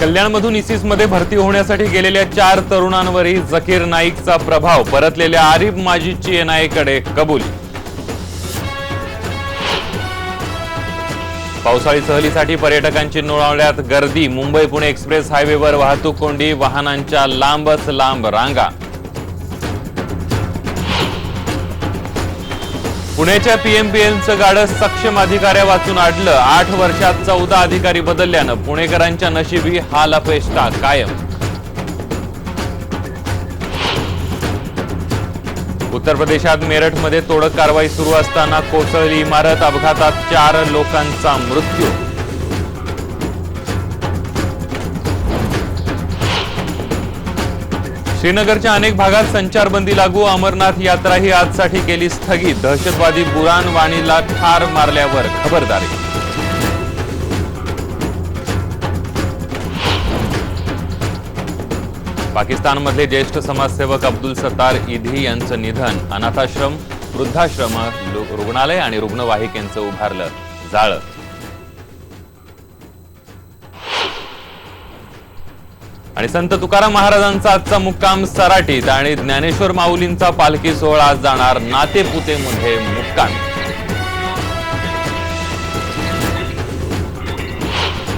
कल्याणमधून इसिसमध्ये भरती होण्यासाठी गेलेल्या 4 तरुणांवरही झकीर नाईकचा प्रभाव, परतलेल्या आरिफ माजिदची एनआयएकडे कबुली। पावसाळी सहलीसाठी पर्यटकांची नोळावल्यात गर्दी, मुंबई पुणे एक्सप्रेस हायवेवर वाहतूक कोंडी, वाहनांच्या लांबच लांब रांगा। पुण्याच्या पीएमपीएलचं गाडं सक्षम अधिकाऱ्या वाचून अडलं, 8 वर्षात 14 अधिकारी बदलल्यानं पुणेकरांच्या नशिबी हाल अपेष्टा कायम। उत्तर प्रदेशात मेरठमध्ये तोडक कारवाई सुरू असताना कोसळली इमारत, अपघातात 4 लोकांचा मृत्यू। श्रीनगरच्या अनेक भागात संचारबंदी लागू, अमरनाथ यात्राही आजसाठी केली स्थगित, दहशतवादी बुरान वाणीला ठार मारल्यावर खबरदारी। पाकिस्तानमधले ज्येष्ठ समाजसेवक अब्दुल सत्तार ईधी यांचं निधन, अनाथाश्रम, वृद्धाश्रम, रुग्णालय आणि रुग्णवाहिकेचं उभारलं जाळं। आणि संत तुकाराम महाराजांचा आजचा मुक्काम सराटीत आणि ज्ञानेश्वर माऊलींचा पालखी सोहळा आज जाणार नातेपुतेमध्ये मुक्कामी।